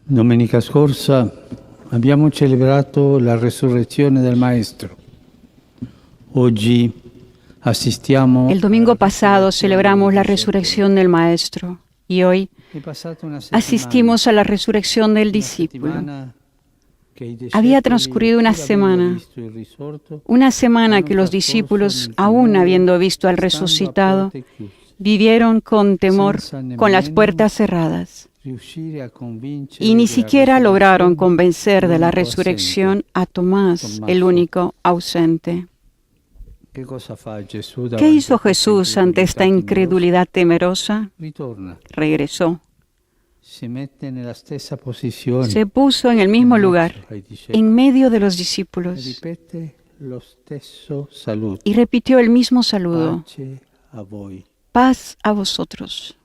Domenica scorsa abbiamo celebrato la resurrezione del Maestro. Oggi assistiamo. El domingo pasado celebramos la resurrección del Maestro y hoy asistimos a la resurrección del discípulo. Había transcurrido una semana que los discípulos, aún habiendo visto al resucitado, vivieron con temor, con las puertas cerradas. Y ni siquiera lograron convencer de la resurrección a Tomás, el único ausente. ¿Qué hizo Jesús ante esta incredulidad temerosa? Regresó. Se puso en el mismo lugar, en medio de los discípulos, y repitió el mismo saludo: paz a vosotros.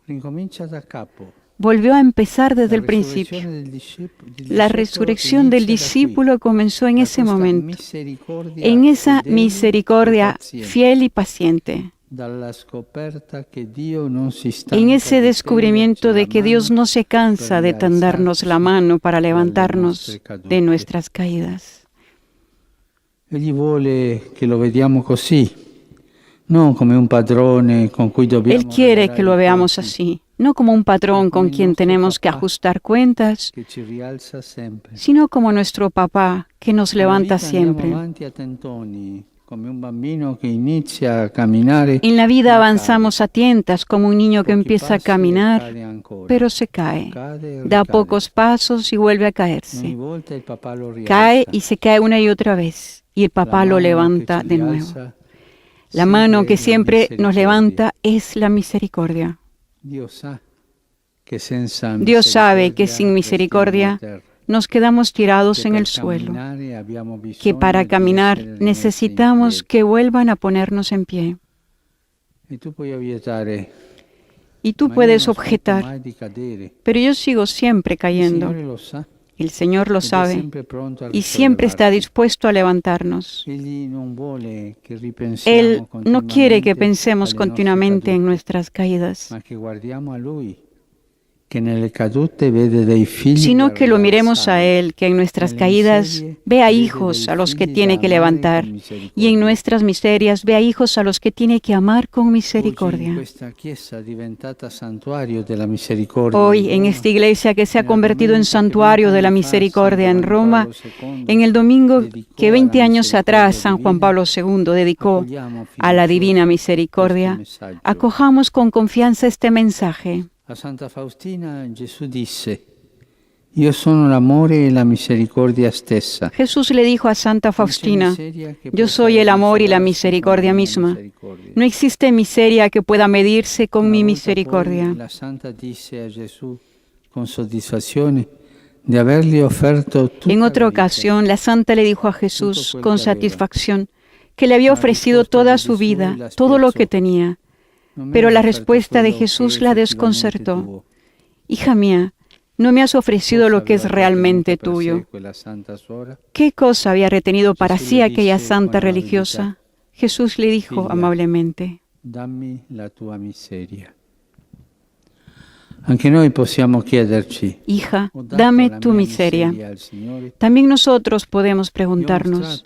Volvió a empezar desde el principio. La resurrección del discípulo comenzó en ese momento, en esa misericordia fiel y paciente, en ese descubrimiento de que Dios no se cansa de tendernos la mano para levantarnos de nuestras caídas. Egli vuole che lo vediamo così, non come un padrone con cui dobbiamo. Él quiere que lo veamos así, no como un patrón con quien tenemos que ajustar cuentas, sino como nuestro papá que nos levanta siempre. En la vida avanzamos a tientas como un niño que empieza a caminar, pero se cae. Da pocos pasos y vuelve a caerse. Cae y se cae una y otra vez, y el papá lo levanta de nuevo. La mano que siempre nos levanta es la misericordia. Dios sabe que sin misericordia nos quedamos tirados en el suelo, que para caminar necesitamos que vuelvan a ponernos en pie. Y tú puedes objetar, pero yo sigo siempre cayendo. El Señor lo sabe y siempre está dispuesto a levantarnos. Él no quiere que pensemos continuamente en nuestras caídas, sino que lo miremos a Él, que en nuestras caídas ve a hijos a los que tiene que levantar y en nuestras miserias ve a hijos a los que tiene que amar con misericordia. Hoy, en esta iglesia que se ha convertido en santuario de la misericordia en Roma, en el domingo que 20 años atrás San Juan Pablo II dedicó a la divina misericordia, acojamos con confianza este mensaje. A Santa Faustina Gesù disse: Io sono l'amore e la misericordia stessa. Jesús le dijo a Santa Faustina: Yo soy el amor y la misericordia misma. No existe miseria que pueda medirse con mi misericordia. La Santa disse a Gesù con soddisfazione di avergli offerto tutta En otra la vita. ocasión, la Santa le dijo a Jesús con satisfacción que le había ofrecido toda su vida, todo lo que tenía. Pero la respuesta de Jesús la desconcertó. Hija mía, no me has ofrecido lo que es realmente tuyo. ¿Qué cosa había retenido para sí aquella santa religiosa? Jesús le dijo amablemente: Dammi la tua miseria. Anche noi possiamo chiederci: Hija, dame tu miseria. También nosotros podemos preguntarnos: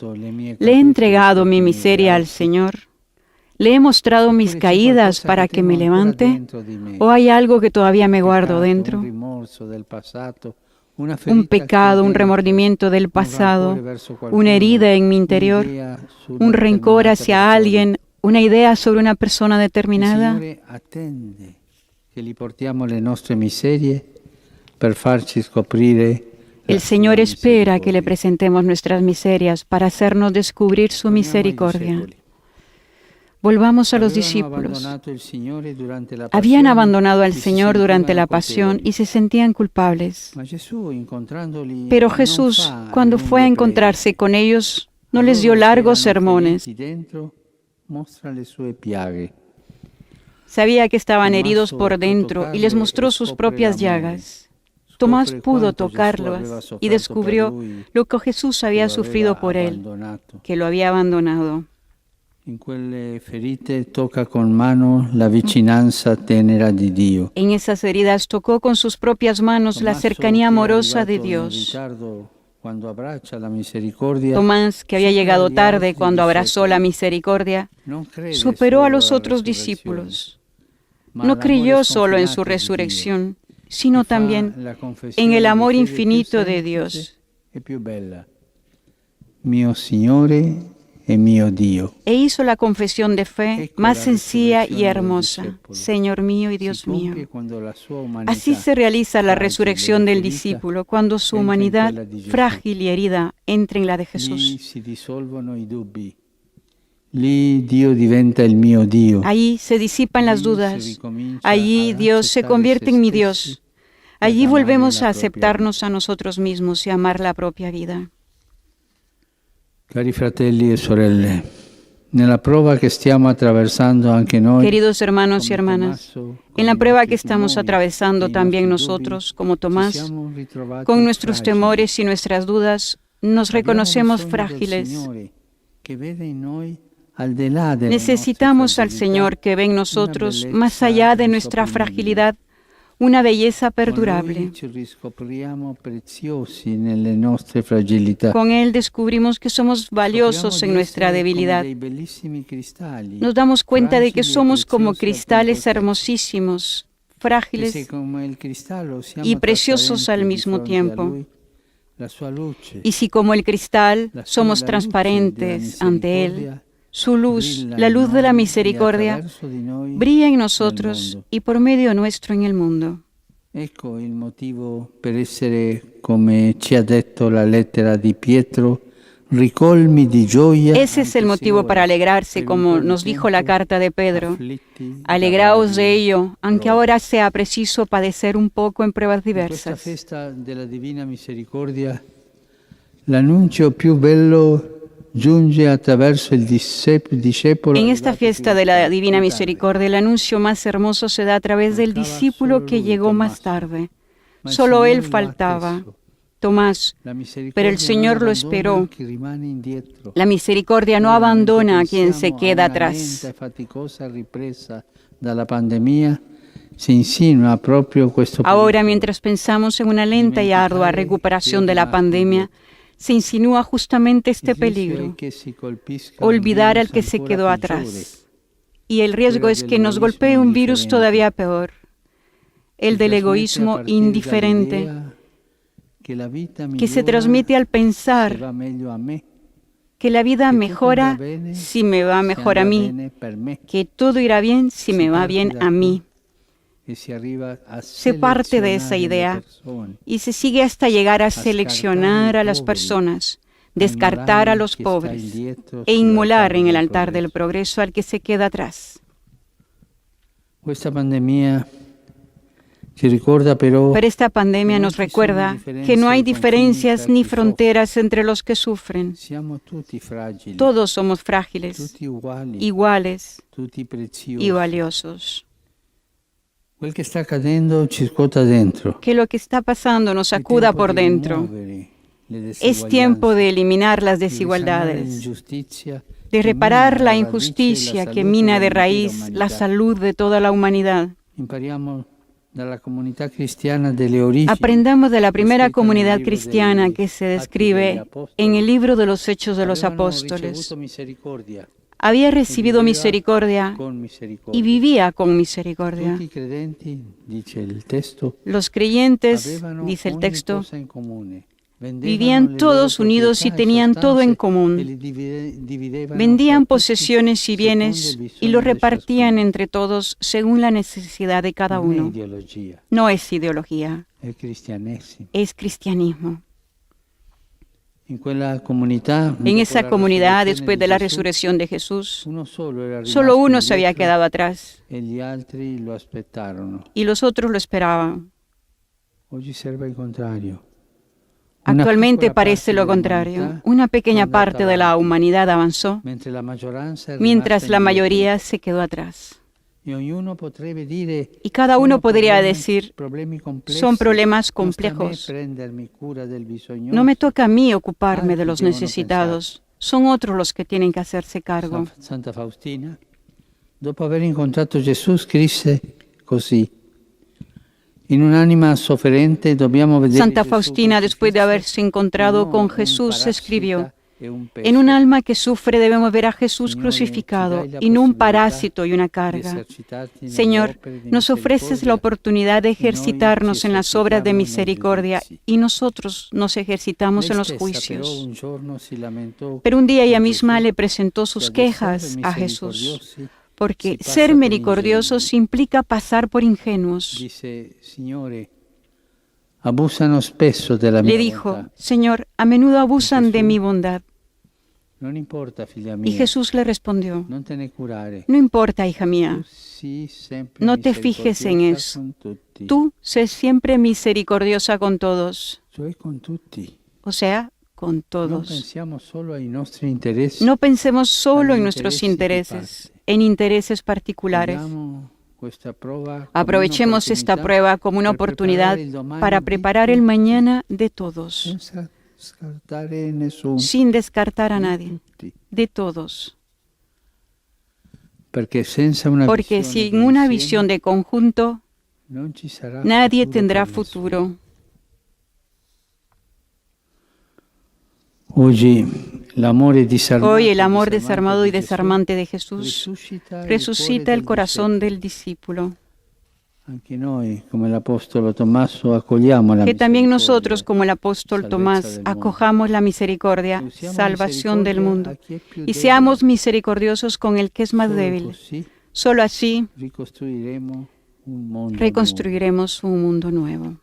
¿le he entregado mi miseria al Señor? ¿Le he mostrado mis caídas para que me levante? ¿O hay algo que todavía me guardo dentro? Un pecado, un remordimiento del pasado, una herida en mi interior, un rencor hacia alguien, una idea sobre una persona determinada. El Señor espera que le presentemos nuestras miserias para hacernos descubrir su misericordia. Volvamos a los discípulos. Habían abandonado al Señor durante la pasión y se sentían culpables. Pero Jesús, cuando fue a encontrarse con ellos, no les dio largos sermones. Sabía que estaban heridos por dentro y les mostró sus propias llagas. Tomás pudo tocarlas y descubrió lo que Jesús había sufrido por él, que lo había abandonado. In quelle ferite tocca con mano la vicinanza tenera di Dio. En esas heridas tocó con sus propias manos la cercanía amorosa de Dios. Tomás, que había llegado tarde cuando abrazó la misericordia, superó a los otros discípulos. No creyó solo en su resurrección, sino también en el amor infinito de Dios. Mio Signore e mio Dio. E hizo la confesión de fe más sencilla y hermosa: Señor mío y Dios mío. Así se realiza la resurrección del discípulo, cuando su humanidad, frágil y herida, entra en la de Jesús. Lì Dio diventa il mio Dio. Allí se disipan las dudas. Allí Dios se convierte en mi Dios. Allí volvemos a aceptarnos a nosotros mismos y a amar la propia vida. Cari fratelli e sorelle, nella prova che stiamo attraversando anche noi, queridos hermanos y hermanas, en la prueba que estamos atravesando también nosotros, como Tomás, con nuestros temores y nuestras dudas, nos reconocemos frágiles. Necesitamos al Señor que ve en nosotros, más allá de nuestra fragilidad, una belleza perdurable. Con Él descubrimos que somos valiosos en nuestra debilidad. Nos damos cuenta de que somos como cristales hermosísimos, frágiles y preciosos al mismo tiempo. Y si como el cristal somos transparentes ante Él, su luz, la luz de la misericordia, brilla en nosotros y por medio nuestro en el mundo. Ecco il motivo per essere, come ci ha detto la lettera di Pietro, ricolmi di gioia. Ese es el motivo para alegrarse, como nos dijo la carta de Pedro. Alegraos de ello, aunque ahora sea preciso padecer un poco en pruebas diversas. En esta fiesta della Divina Misericordia, l'annuncio più bello giunge attraverso il discepolo. En esta fiesta de la Divina Misericordia, el anuncio más hermoso se da a través del discípulo que llegó más tarde. Solo él faltaba, Tomás, pero el Señor lo esperó. La misericordia no abandona a quien se queda atrás. Ahora, mientras pensamos en una lenta y ardua recuperación de la pandemia, se insinúa justamente este peligro: olvidar al que se quedó atrás. Y el riesgo es que nos golpee un virus todavía peor, el del egoísmo indiferente, que se transmite al pensar que la vida mejora si me va mejor a mí, que todo irá bien si me va bien a mí. Se parte de esa idea y se sigue hasta llegar a seleccionar a las personas, descartar a los pobres e inmolar en el altar del progreso al que se queda atrás. Pero esta pandemia nos recuerda que no hay diferencias ni fronteras entre los que sufren. Todos somos frágiles, iguales y valiosos. Que lo que está pasando nos sacuda por dentro. Es tiempo de eliminar las desigualdades, de reparar la injusticia que mina de raíz la salud de toda la humanidad. Aprendamos de la primera comunidad cristiana que se describe en el libro de los Hechos de los Apóstoles. Había recibido misericordia y vivía con misericordia. Los creyentes, dice el texto, vivían todos unidos y tenían todo en común. Vendían posesiones y bienes y los repartían entre todos según la necesidad de cada uno. No es ideología, es cristianismo. En esa comunidad, después de la resurrección de Jesús, solo uno se había quedado atrás y los otros lo esperaban. Actualmente parece lo contrario. Una pequeña parte de la humanidad avanzó, mientras la mayoría se quedó atrás. Y cada uno podría decir, son problemas complejos. No me toca a mí ocuparme de los necesitados. son otros los que tienen que hacerse cargo. Santa Faustina, dopo aver incontrato Gesù, scrisse così: in un'anima sofferente dobbiamo vedere Santa Gesù Faustina, después de crocifisso, haberse encontrado no con un Jesús, parásita escribió: e un peso. en un alma que sufre debemos ver a Jesús Signore, crucificado ci dai la y no un possibilità parásito y una di carga. esercitarti nelle Señor, opere di nos ofreces la misericordia, oportunidad de y noi ejercitarnos ci en las obras de esercitiamo nei misericordia giudizi. y nosotros nos ejercitamos Lei en los stessa però juicios. un giorno si lamentò Pero un día ella con misma Gesù le presentó che sus ad essere quejas a Jesús, misericordiosi porque si passa ser per misericordiosos ingenui. implica pasar por ingenuos. Disse: Signore, abusano spesso della Le mia dijo: bontà. Señor, a menudo abusan de Jesús, mi bondad. non importa, figlia Y mia, Jesús le respondió: non te ne curare. no importa, hija Tu mía, sii sempre no te fijes en misericordiosa eso. con tutti. Tú sé siempre misericordiosa con todos, Cioè con tutti. o sea, con Non todos. pensiamo solo ai nostri interessi. No pensemos solo agli en nuestros interessi di intereses, parte. en intereses particulares. Togliamo questa prova come Aprovechemos esta un'opportunità prueba como una per oportunidad preparare il domani para di preparar el tutti, mañana de todos, senza scartare nessuno, sin descartar a di nadie, tutti. de todos. Perché senza una Porque visione sin di una insieme visión de conjunto, non ci sarà nadie futuro tendrá per nessuno. futuro. Hoy el amor desarmado y desarmante de Jesús resucita el corazón del discípulo. Anche noi, come l'Apostolo Tommaso, accogliamo la Que también misericordia, nosotros, como el apóstol salvezza Tomás, del mundo. acojamos la misericordia, Usiamo salvación del misericordia mundo, a chi è più y debole. seamos misericordiosos con el que es más Solo débil. così Solo así ricostruiremo un mondo nuovo. reconstruiremos un mundo nuevo.